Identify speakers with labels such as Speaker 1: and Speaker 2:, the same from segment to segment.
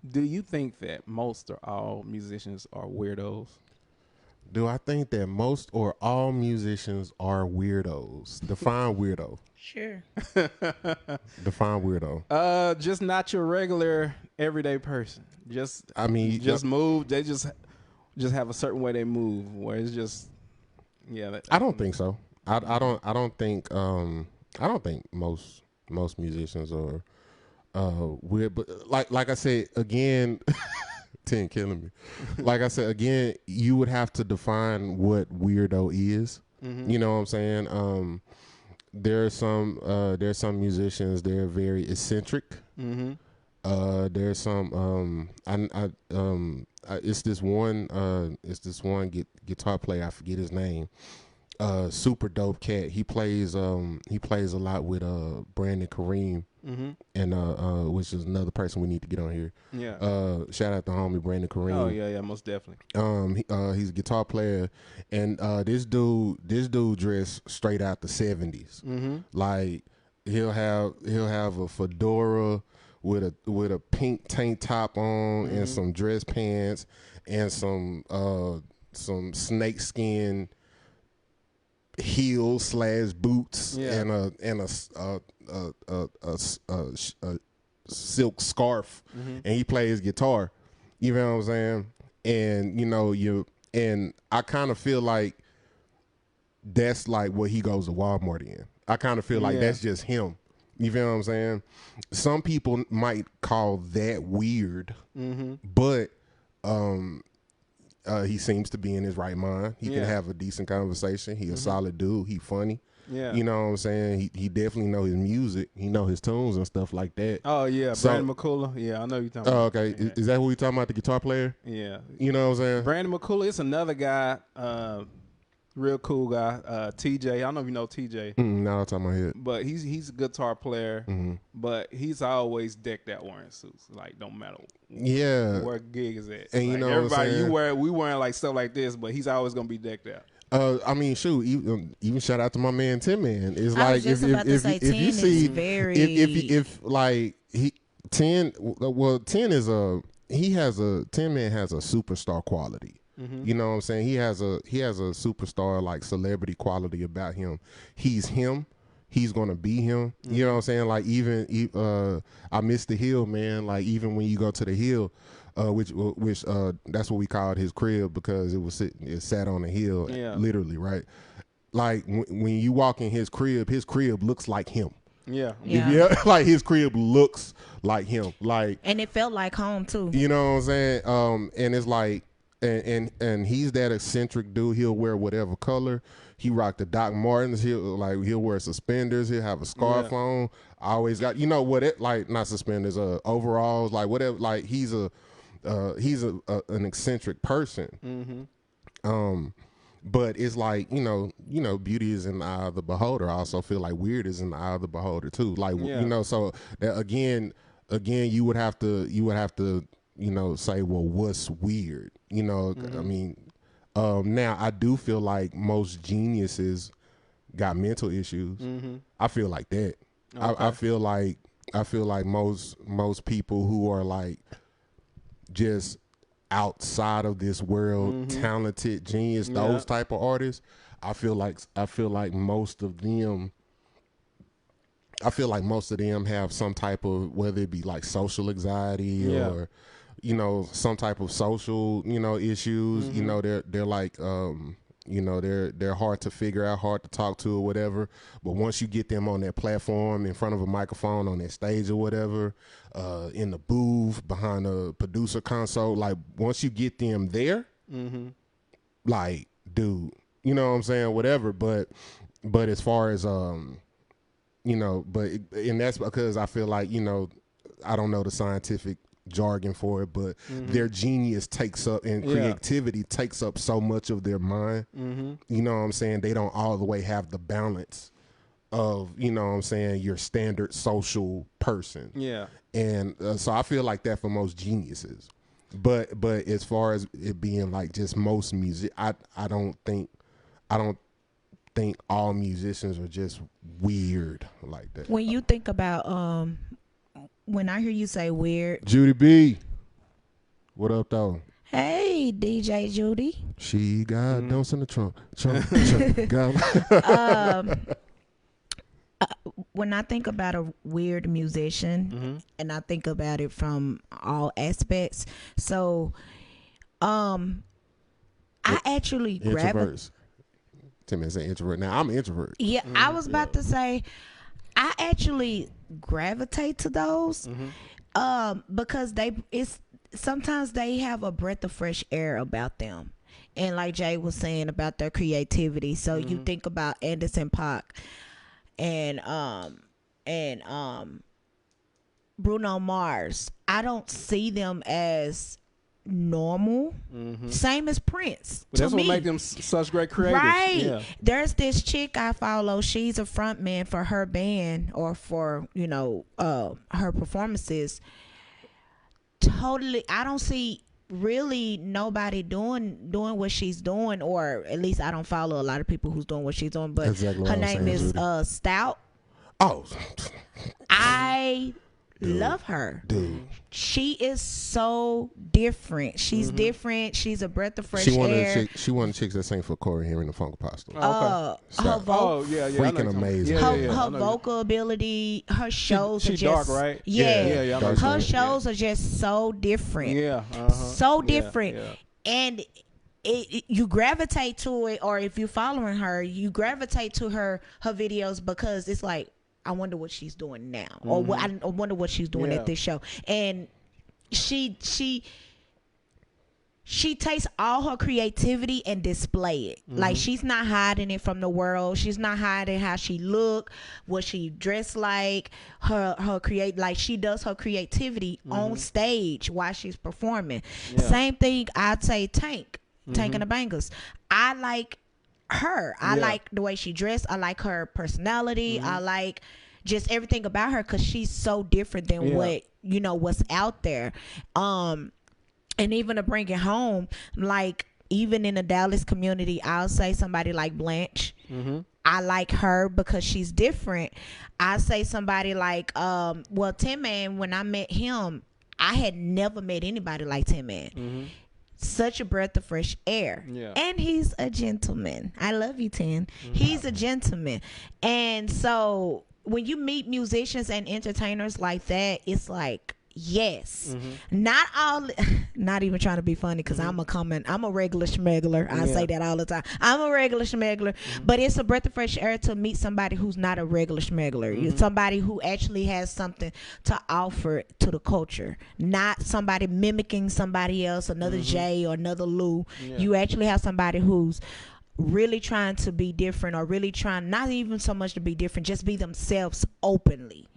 Speaker 1: Do you think that most or all musicians are weirdos?
Speaker 2: Do I think that most or all musicians are weirdos? Define weirdo.
Speaker 3: Sure.
Speaker 2: Define weirdo.
Speaker 1: Just not your regular everyday person.
Speaker 2: I mean,
Speaker 1: Just move. They just have a certain way they move, where it's just, yeah.
Speaker 2: I don't think so. I don't think most musicians are weird. But like I said again, 10 killing me. Like I said again, you would have to define what weirdo is.
Speaker 1: Mm-hmm.
Speaker 2: You know what I'm saying? There's some musicians, they're very eccentric.
Speaker 1: Mm-hmm.
Speaker 2: There's some it's this one guitar player, I forget his name. Super dope cat. He plays a lot with Brandon Kareem.
Speaker 1: Mm-hmm.
Speaker 2: And which is another person we need to get on here.
Speaker 1: Yeah.
Speaker 2: Shout out to homie Brandon Kareem.
Speaker 1: Oh yeah, most definitely.
Speaker 2: He's a guitar player, and this dude dressed straight out the 70s.
Speaker 1: Mm-hmm.
Speaker 2: Like he'll have a fedora with a pink tank top on,
Speaker 1: Mm-hmm.
Speaker 2: and some dress pants and some snakeskin heels / boots,
Speaker 1: Yeah.
Speaker 2: and a silk scarf,
Speaker 1: Mm-hmm.
Speaker 2: and he plays guitar. You know what I'm saying? And I kind of feel like that's like what he goes to Walmart in. I kind of feel like that's just him. You feel what I'm saying? Some people might call that weird,
Speaker 1: Mm-hmm.
Speaker 2: but he seems to be in his right mind. He can
Speaker 1: Yeah.
Speaker 2: have a decent conversation. He a solid dude. He funny.
Speaker 1: Yeah.
Speaker 2: You know what I'm saying? He definitely know his music. He know his tunes and stuff like that.
Speaker 1: Oh yeah,
Speaker 2: So-
Speaker 1: Brandon McCullough. Yeah, I know you're talking
Speaker 2: Oh,
Speaker 1: about.
Speaker 2: okay.
Speaker 1: Yeah.
Speaker 2: Is that who you talking about, the guitar player?
Speaker 1: Yeah.
Speaker 2: You know what I'm saying?
Speaker 1: Brandon McCullough. It's another guy. Real cool guy. TJ. I don't know if you know TJ.
Speaker 2: Now I'm talking about head.
Speaker 1: But he's a guitar player,
Speaker 2: Mm-hmm.
Speaker 1: but he's always decked out wearing suits. Like, don't matter
Speaker 2: Yeah.
Speaker 1: where gig is at.
Speaker 2: And you
Speaker 1: Like,
Speaker 2: know what I'm
Speaker 1: everybody
Speaker 2: saying?
Speaker 1: we wearing like stuff like this, but he's always gonna be decked out.
Speaker 2: I mean, shoot. Even shout out to my man Tim. Man, it's
Speaker 3: I
Speaker 2: like
Speaker 3: was just about to say,
Speaker 2: if you
Speaker 3: 10
Speaker 2: see
Speaker 3: is very.
Speaker 2: if like he 10 well 10 is a he has a 10 man has a superstar quality.
Speaker 1: Mm-hmm.
Speaker 2: You know what I'm saying? He has a superstar like celebrity quality about him. He's him. He's gonna be him.
Speaker 1: Mm-hmm.
Speaker 2: You know what I'm saying? Like even I miss the hill, man. Like even when you go to the hill, which that's what we called his crib because it sat on the hill,
Speaker 1: Yeah.
Speaker 2: literally, right? Like when you walk in his crib looks like him.
Speaker 1: Yeah.
Speaker 3: Yeah.
Speaker 2: Like his crib looks like him. Like,
Speaker 3: And it felt like home too.
Speaker 2: you know what I'm saying? And it's like, and he's that eccentric dude. He'll wear whatever color. He rocked the Doc Martens. He'll wear suspenders. He'll have a scarf on. Always got, like not suspenders, overalls, like whatever. Like he's an eccentric person.
Speaker 1: Mm-hmm.
Speaker 2: But it's like, beauty is in the eye of the beholder. I also feel like weird is in the eye of the beholder too. Like,
Speaker 1: Yeah.
Speaker 2: so that again, you would have to, say, well, what's weird? I mean, now I do feel like most geniuses got mental issues.
Speaker 1: Mm-hmm.
Speaker 2: I feel like that. I feel like most people who are like just outside of this world, talented, genius, those type of artists, I feel like most of them have some type of, whether it be like social anxiety or some type of social issues. They're like they're hard to figure out, hard to talk to or whatever, but once you get them on that platform in front of a microphone on that stage or whatever, in the booth behind a producer console, like once you get them there, like, dude, you know what I'm saying, whatever. But as far as and that's because I feel like, I don't know the scientific jargon for it, but their genius takes up, and creativity takes up so much of their mind. You know what I'm saying? They don't all the way have the balance of, your standard social person.
Speaker 1: Yeah.
Speaker 2: And so I feel like that for most geniuses. But as far as it being like just most music, I don't think all musicians are just weird like that.
Speaker 3: When you think about when I hear you say weird,
Speaker 2: Judy B. What up, though?
Speaker 3: Hey, DJ Judy.
Speaker 2: She got don't in the trunk. Got
Speaker 3: When I think about a weird musician, and I think about it from all aspects, so I actually
Speaker 2: introverts. Tim is an introvert. Now I'm an introvert.
Speaker 3: Yeah, I was about to say I actually gravitate to those because sometimes they have a breath of fresh air about them. And like Jay was saying about their creativity. So you think about Anderson .Paak and Bruno Mars. I don't see them as normal. Same as Prince.
Speaker 1: But that's
Speaker 3: to
Speaker 1: what
Speaker 3: me.
Speaker 1: make them such great creatives.
Speaker 3: Right.
Speaker 1: Yeah.
Speaker 3: There's this chick I follow. She's a front man for her band or for, her performances. Totally, I don't see really nobody doing what she's doing, or at least I don't follow a lot of people who's doing what she's doing. But
Speaker 2: exactly
Speaker 3: her name is Stout.
Speaker 2: Oh,
Speaker 3: I love her.
Speaker 2: Dude.
Speaker 3: She is so different. She's different. She's a breath of fresh air.
Speaker 2: She one of the chicks that sang for Corey here in the Funk Apostle.
Speaker 3: Her
Speaker 2: freaking amazing.
Speaker 3: Her vocal ability, her shows are just
Speaker 1: dark, right?
Speaker 3: Yeah.
Speaker 2: Dark
Speaker 3: Her
Speaker 2: skin.
Speaker 3: shows are just so different.
Speaker 1: Yeah.
Speaker 3: So different.
Speaker 1: Yeah.
Speaker 3: And you gravitate to it, or if you're following her, you gravitate to her videos because it's like, I wonder what she's doing now, or I wonder what she's doing at this show. And she takes all her creativity and display it. Like, she's not hiding it from the world. She's not hiding how she look, what she dressed like, like she does her creativity on stage while she's performing. Same thing, I'd say Tank and the Bangers. I like her. I like the way she dressed. I like her personality. I like just everything about her because she's so different than what's out there. And even to bring it home, like even in the Dallas community, I'll say somebody like Blanche. I like her because she's different. I say somebody like Tin Man. When I met him, I had never met anybody like Tin Man. Such a breath of fresh air. And he's a gentleman. I love you, Tin. He's a gentleman. And so when you meet musicians and entertainers like that, it's like, yes. Not even trying to be funny because I'm a regular schmegler. I say that all the time. I'm a regular schmegler. But it's a breath of fresh air to meet somebody who's not a regular schmegler. Somebody who actually has something to offer to the culture. Not somebody mimicking somebody else, another Jay or another Lou. You actually have somebody who's really trying to be different, or really trying not even so much to be different, just be themselves openly.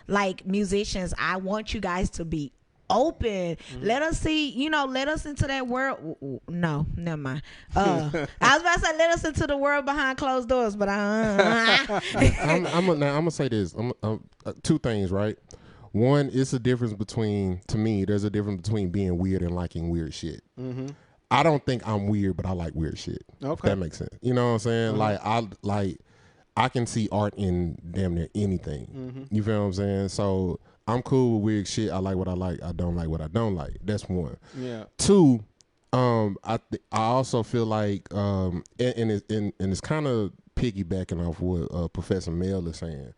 Speaker 3: Like musicians, I want you guys to be open. Let us see, let us into that world. No, never mind. I was about to say let us into the world behind closed doors, but
Speaker 2: I'm gonna say this. Two things, right? One, it's a difference between, to me, there's a difference between being weird and liking weird shit. I don't think I'm weird, but I like weird shit. Okay. If that makes sense. You know what I'm saying? I can see art in damn near anything. You feel what I'm saying? So I'm cool with weird shit. I like what I like. I don't like what I don't like. That's one. Yeah. Two, I also feel like, and it's kind of piggybacking off what Professor Mel is saying.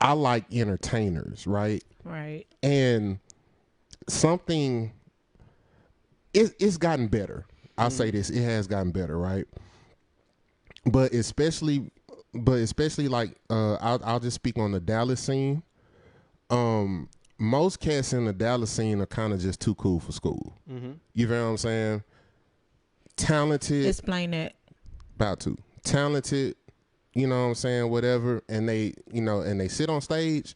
Speaker 2: I like entertainers, right?
Speaker 3: Right.
Speaker 2: And something, it's gotten better. I'll say this, it has gotten better, right? But especially like I'll just speak on the Dallas scene. Most cats in the Dallas scene are kind of just too cool for school. You feel what I'm saying? Talented.
Speaker 3: Explain that.
Speaker 2: About to. Talented, you know what I'm saying, whatever, and they sit on stage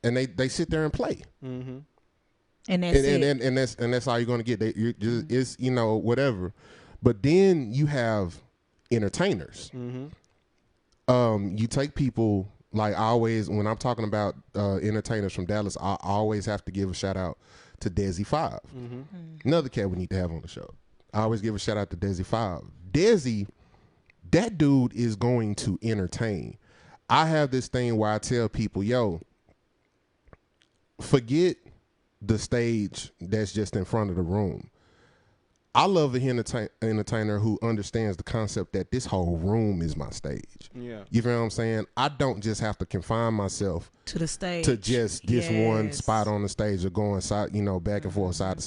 Speaker 2: and they sit there and play.
Speaker 3: And that's it.
Speaker 2: And that's all you're gonna get. It's whatever. But then you have entertainers. You take people like, when I'm talking about entertainers from Dallas, I always have to give a shout out to Desi 5. Another cat we need to have on the show. I always give a shout out to Desi 5. Desi, that dude is going to entertain. I have this thing where I tell people, yo, forget the stage that's just in front of the room. I love the entertainer who understands the concept that this whole room is my stage.
Speaker 1: Yeah.
Speaker 2: You feel what I'm saying? I don't just have to confine myself
Speaker 3: to the stage,
Speaker 2: to just this one spot on the stage or going side, back and forth side to